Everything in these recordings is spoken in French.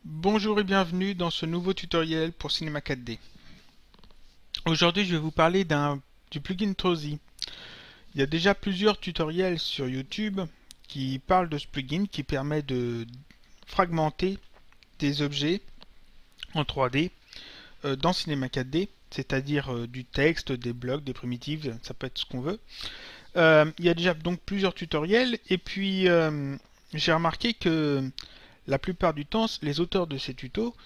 Bonjour et bienvenue dans ce nouveau tutoriel pour Cinema 4D. Aujourd'hui je vais vous parler du plugin Trozy. Il y a déjà plusieurs tutoriels sur YouTube qui parlent de ce plugin qui permet de fragmenter des objets en 3D dans Cinema 4D, c'est-à-dire du texte, des blocs, des primitives, ça peut être ce qu'on veut. Il y a déjà donc plusieurs tutoriels et puis j'ai remarqué que la plupart du temps, les auteurs de ces tutos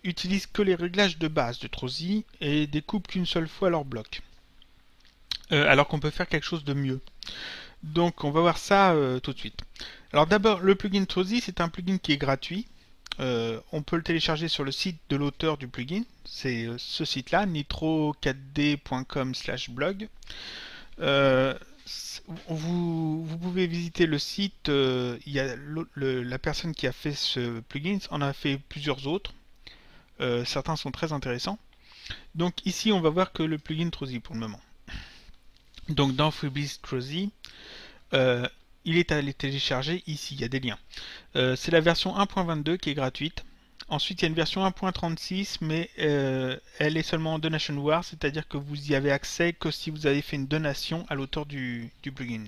utilisent que les réglages de base de Trozy et découpent qu'une seule fois leur bloc. Alors qu'on peut faire quelque chose de mieux. Donc on va voir ça tout de suite. Alors d'abord, le plugin Trozy, c'est un plugin qui est gratuit. On peut le télécharger sur le site de l'auteur du plugin. C'est ce site-là, nitro4d.com/blog. Vous pouvez visiter le site, il y a la personne qui a fait ce plugin en a fait plusieurs autres. Certains sont très intéressants. Donc ici on va voir que le plugin Trozy pour le moment. Donc dans Freebies Trozy, il est à les télécharger ici, il y a des liens. C'est la version 1.22 qui est gratuite. Ensuite, il y a une version 1.36, mais elle est seulement en donation war, c'est-à-dire que vous y avez accès que si vous avez fait une donation à l'auteur du plugin.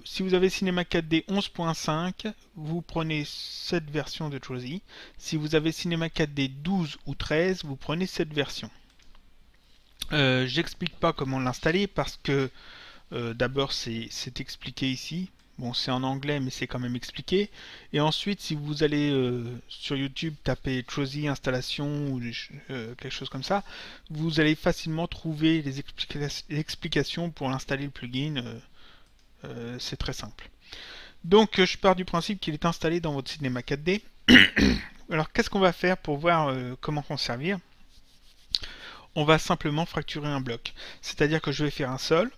Si vous avez Cinema 4D 11.5, vous prenez cette version de Trozy. Si vous avez Cinema 4D 12 ou 13, vous prenez cette version. J'explique pas comment l'installer parce que d'abord c'est expliqué ici. Bon, c'est en anglais, mais c'est quand même expliqué. Et ensuite, si vous allez sur YouTube taper Trozy installation ou quelque chose comme ça, vous allez facilement trouver les explications pour installer le plugin. C'est très simple. Donc, je pars du principe qu'il est installé dans votre Cinema 4D. Alors, qu'est-ce qu'on va faire pour voir comment s'en servir? On va simplement fracturer un bloc. C'est-à-dire que je vais faire un sol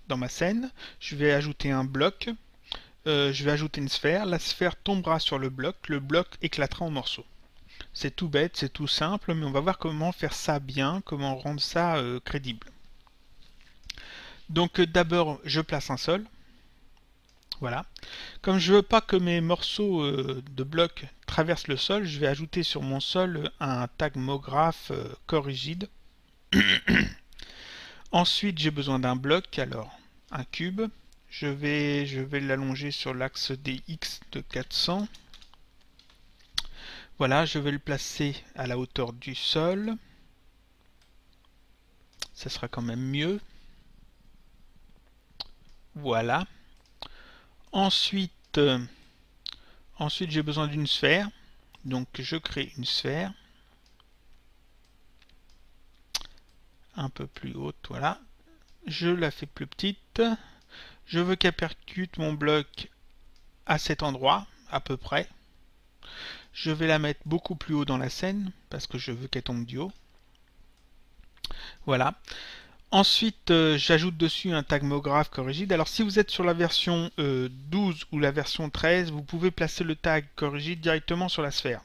dans ma scène, je vais ajouter un bloc, je vais ajouter une sphère, la sphère tombera sur le bloc éclatera en morceaux. C'est tout bête, c'est tout simple, mais on va voir comment faire ça bien, comment rendre ça crédible. Donc d'abord, je place un sol. Voilà. Comme je veux pas que mes morceaux de blocs traversent le sol, je vais ajouter sur mon sol un tag MoGraph corrigide. Ensuite, j'ai besoin d'un bloc, alors un cube. Je vais l'allonger sur l'axe des X de 400. Voilà, je vais le placer à la hauteur du sol. Ça sera quand même mieux. Voilà. Ensuite j'ai besoin d'une sphère. Donc je crée une sphère. Un peu plus haute, voilà. Je la fais plus petite. Je veux qu'elle percute mon bloc à cet endroit, à peu près. Je vais la mettre beaucoup plus haut dans la scène, parce que je veux qu'elle tombe du haut. Voilà. Ensuite, j'ajoute dessus un tag MoGraph corrigide. Alors, si vous êtes sur la version 12 ou la version 13, vous pouvez placer le tag corrigide directement sur la sphère.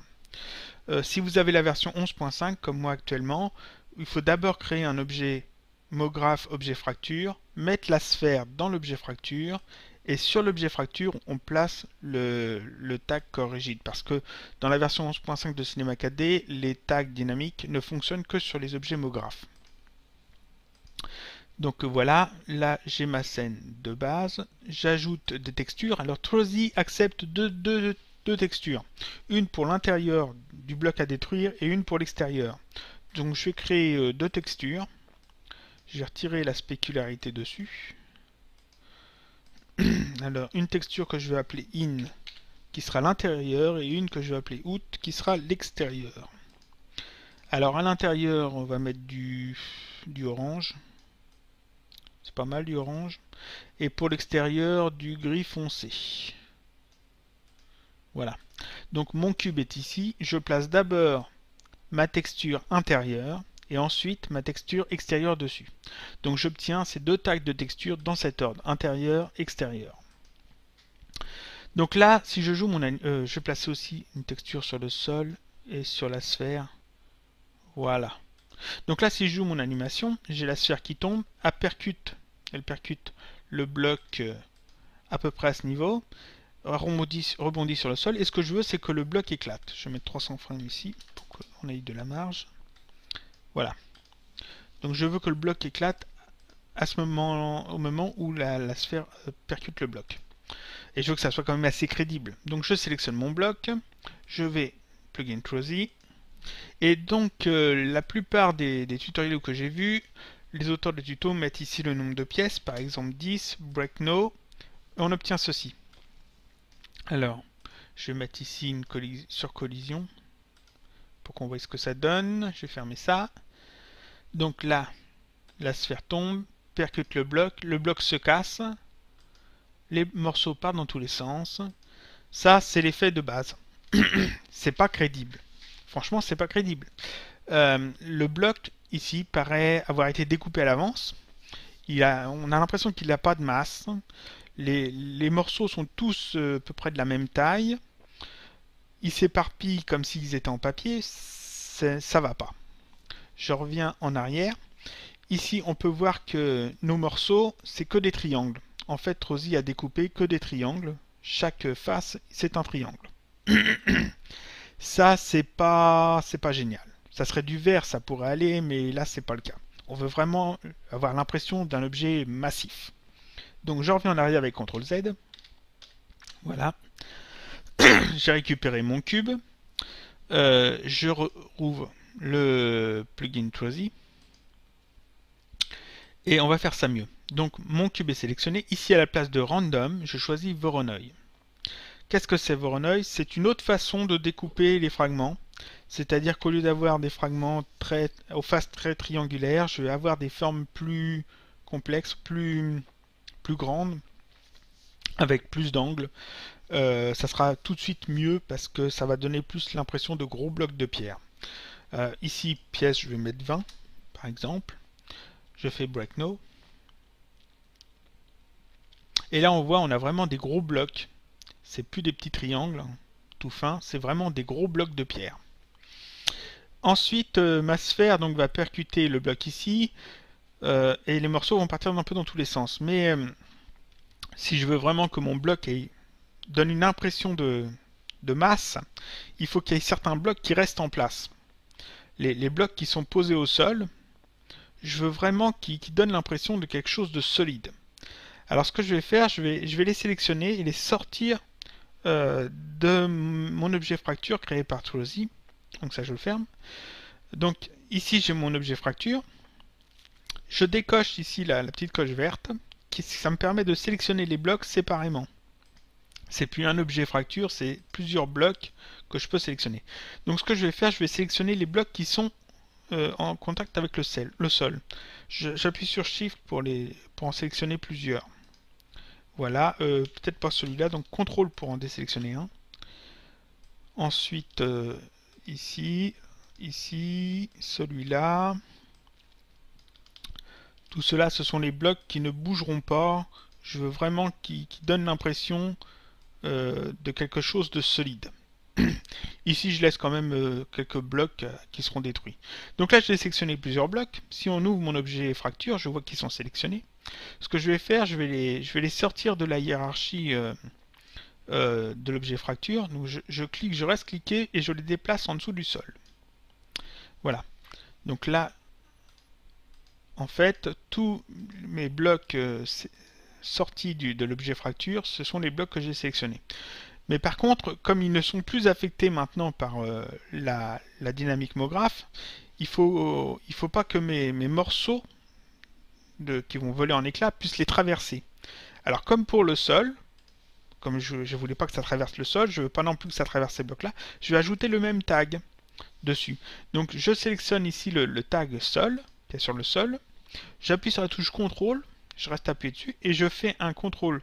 Si vous avez la version 11.5, comme moi actuellement, il faut d'abord créer un objet MoGraph objet fracture, mettre la sphère dans l'objet fracture, et sur l'objet fracture, on place le tag corrigide. Parce que dans la version 11.5 de Cinema 4D, les tags dynamiques ne fonctionnent que sur les objets MoGraph. Donc voilà, là j'ai ma scène de base, j'ajoute des textures. Alors Trozy accepte deux textures, une pour l'intérieur du bloc à détruire et une pour l'extérieur. Donc je vais créer deux textures, je vais retirer la spécularité dessus. Alors une texture que je vais appeler in qui sera l'intérieur et une que je vais appeler out qui sera l'extérieur. Alors à l'intérieur on va mettre du orange. C'est pas mal du orange. Et pour l'extérieur, du gris foncé. Voilà. Donc mon cube est ici. Je place d'abord ma texture intérieure et ensuite ma texture extérieure dessus. Donc j'obtiens ces deux tags de texture dans cet ordre, intérieur, extérieur. Donc là, si je joue je vais placer aussi une texture sur le sol et sur la sphère. Voilà. Donc là, si je joue mon animation, j'ai la sphère qui tombe, elle percute le bloc à peu près à ce niveau, rebondit sur le sol, et ce que je veux, c'est que le bloc éclate. Je vais mettre 300 frames ici, pour qu'on ait de la marge. Voilà. Donc je veux que le bloc éclate à ce moment, au moment où la sphère percute le bloc. Et je veux que ça soit quand même assez crédible. Donc je sélectionne mon bloc, je vais plugin Trozy, et donc la plupart des tutoriels que j'ai vus, les auteurs de tutos mettent ici le nombre de pièces, par exemple 10, break no, et on obtient ceci. Alors, je vais mettre ici une sur collision, pour qu'on voit ce que ça donne. Je vais fermer ça. Donc là, la sphère tombe, percute le bloc se casse, les morceaux partent dans tous les sens. Ça, c'est l'effet de base. C'est pas crédible. Franchement, c'est pas crédible. Le bloc, ici, paraît avoir été découpé à l'avance. On a l'impression qu'il n'a pas de masse. Les morceaux sont tous à peu près de la même taille. Ils s'éparpillent comme s'ils étaient en papier. Ça va pas. Je reviens en arrière. Ici, on peut voir que nos morceaux, c'est que des triangles. En fait, Trozy a découpé que des triangles. Chaque face, c'est un triangle. Ça, c'est pas génial. Ça serait du verre, ça pourrait aller, mais là, c'est pas le cas. On veut vraiment avoir l'impression d'un objet massif. Donc, je reviens en arrière avec CTRL Z. Voilà. J'ai récupéré mon cube. Je rouvre le plugin Trozy. Et on va faire ça mieux. Donc mon cube est sélectionné. Ici à la place de Random, je choisis Voronoi. Qu'est-ce que c'est Voronoi? C'est une autre façon de découper les fragments. C'est-à-dire qu'au lieu d'avoir des fragments aux faces très triangulaires, je vais avoir des formes plus complexes, plus grandes, avec plus d'angles. Ça sera tout de suite mieux parce que ça va donner plus l'impression de gros blocs de pierre. Ici, pièce, je vais mettre 20, par exemple. Je fais break no. Et là, on voit, on a vraiment des gros blocs. C'est plus des petits triangles tout fins, c'est vraiment des gros blocs de pierre. Ensuite, ma sphère donc, va percuter le bloc ici. Et les morceaux vont partir un peu dans tous les sens. Mais si je veux vraiment que mon bloc donne une impression de masse, il faut qu'il y ait certains blocs qui restent en place. Les blocs qui sont posés au sol, je veux vraiment qu'ils donnent l'impression de quelque chose de solide. Alors ce que je vais faire, je vais les sélectionner et les sortir de mon objet fracture créé par Trozy. Donc ça je le ferme. Donc ici j'ai mon objet fracture. Je décoche ici la petite coche verte. Ça me permet de sélectionner les blocs séparément. C'est plus un objet fracture, c'est plusieurs blocs que je peux sélectionner. Donc ce que je vais faire, je vais sélectionner les blocs qui sont en contact avec le sol. J'appuie sur Shift pour en sélectionner plusieurs. Voilà, peut-être pas celui-là, donc CTRL pour en désélectionner un. Ensuite, ici, celui-là. Tout cela, ce sont les blocs qui ne bougeront pas. Je veux vraiment qu'ils donnent l'impression de quelque chose de solide. Ici, je laisse quand même quelques blocs qui seront détruits. Donc là, j'ai sélectionné plusieurs blocs. Si on ouvre mon objet fracture, je vois qu'ils sont sélectionnés. Ce que je vais faire, je vais les sortir de la hiérarchie de l'objet fracture. Donc je reste cliqué et je les déplace en dessous du sol. Voilà. Donc là, en fait, tous mes blocs sortis de l'objet fracture, ce sont les blocs que j'ai sélectionnés. Mais par contre, comme ils ne sont plus affectés maintenant par la dynamique MoGraph, il faut pas que mes morceaux qui vont voler en éclats puissent les traverser. Alors comme pour le sol, comme je ne voulais pas que ça traverse le sol, je ne veux pas non plus que ça traverse ces blocs-là, je vais ajouter le même tag dessus. Donc je sélectionne ici le tag sol, qui est sur le sol, j'appuie sur la touche CTRL, je reste appuyé dessus, et je fais un CTRL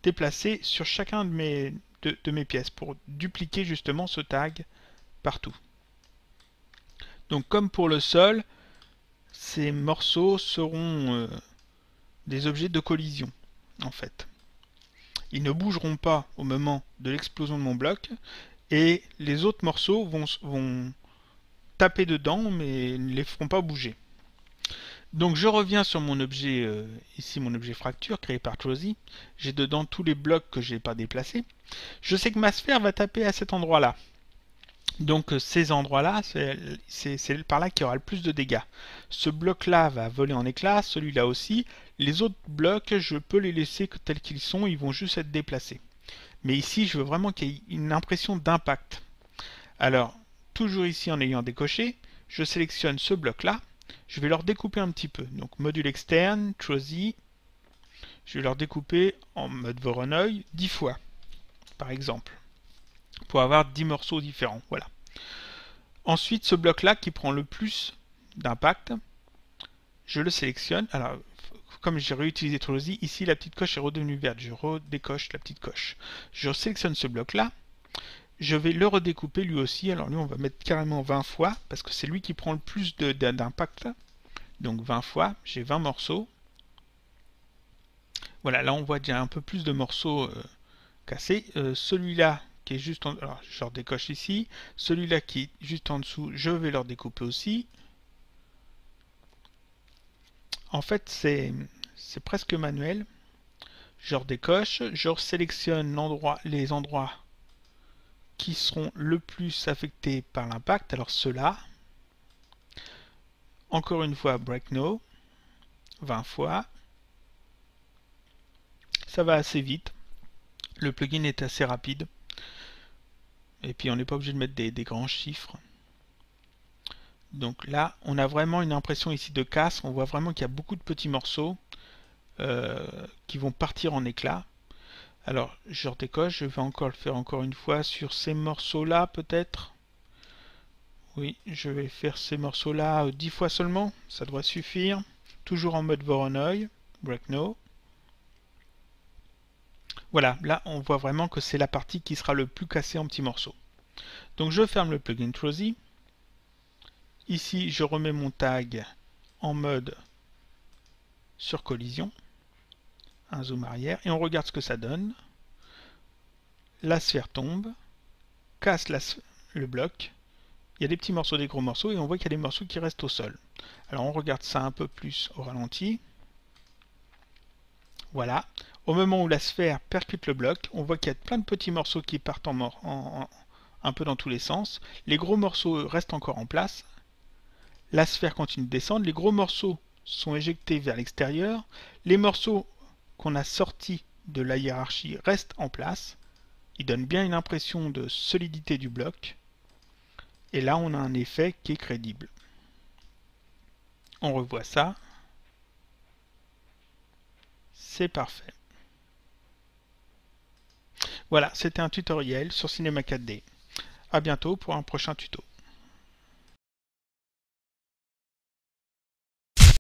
déplacé sur chacun de mes pièces pour dupliquer justement ce tag partout. Donc comme pour le sol, ces morceaux seront des objets de collision en fait. Ils ne bougeront pas au moment de l'explosion de mon bloc et les autres morceaux vont taper dedans, mais ne les feront pas bouger. Donc je reviens sur mon objet, ici mon objet fracture créé par Trozy. J'ai dedans tous les blocs que je n'ai pas déplacés. Je sais que ma sphère va taper à cet endroit-là. Donc ces endroits-là, c'est par là qu'il y aura le plus de dégâts. Ce bloc-là va voler en éclats, celui-là aussi. Les autres blocs, je peux les laisser tels qu'ils sont, ils vont juste être déplacés. Mais ici, je veux vraiment qu'il y ait une impression d'impact. Alors, toujours ici en ayant décoché, je sélectionne ce bloc-là. Je vais leur découper un petit peu. Donc module externe, Trozy, je vais leur découper en mode Voronoi 10 fois, par exemple, pour avoir 10 morceaux différents. Voilà. Ensuite, ce bloc-là qui prend le plus d'impact, je le sélectionne. Alors, comme j'ai réutilisé Trozy, ici la petite coche est redevenue verte. Je redécoche la petite coche. Je sélectionne ce bloc-là. Je vais le redécouper lui aussi. Alors lui, on va mettre carrément 20 fois, parce que c'est lui qui prend le plus d'impact. Donc 20 fois, j'ai 20 morceaux. Voilà, là on voit déjà un peu plus de morceaux cassés. Celui-là qui est juste en... Alors je redécoche ici. Celui-là qui est juste en dessous, je vais le découper aussi. En fait, c'est presque manuel. Je redécoche, je sélectionne les endroits qui seront le plus affectés par l'impact. Alors ceux-là. Encore une fois, Break No. 20 fois. Ça va assez vite. Le plugin est assez rapide. Et puis on n'est pas obligé de mettre des grands chiffres. Donc là, on a vraiment une impression ici de casse. On voit vraiment qu'il y a beaucoup de petits morceaux qui vont partir en éclats. Alors, je redécoche. Je vais encore le faire encore une fois sur ces morceaux-là, peut-être. Oui, je vais faire ces morceaux-là 10 fois seulement. Ça devrait suffire. Toujours en mode Voronoi. Break No. Voilà, là, on voit vraiment que c'est la partie qui sera le plus cassée en petits morceaux. Donc, je ferme le plugin Trozy. Ici, je remets mon tag en mode sur collision. Un zoom arrière. Et on regarde ce que ça donne. La sphère tombe. Casse le bloc. Il y a des petits morceaux, des gros morceaux. Et on voit qu'il y a des morceaux qui restent au sol. Alors, on regarde ça un peu plus au ralenti. Voilà. Au moment où la sphère percute le bloc, on voit qu'il y a plein de petits morceaux qui partent un peu dans tous les sens. Les gros morceaux restent encore en place. La sphère continue de descendre. Les gros morceaux sont éjectés vers l'extérieur. Les morceaux qu'on a sortis de la hiérarchie restent en place. Ils donnent bien une impression de solidité du bloc. Et là, on a un effet qui est crédible. On revoit ça. C'est parfait. Voilà, c'était un tutoriel sur Cinema 4D. A bientôt pour un prochain tuto.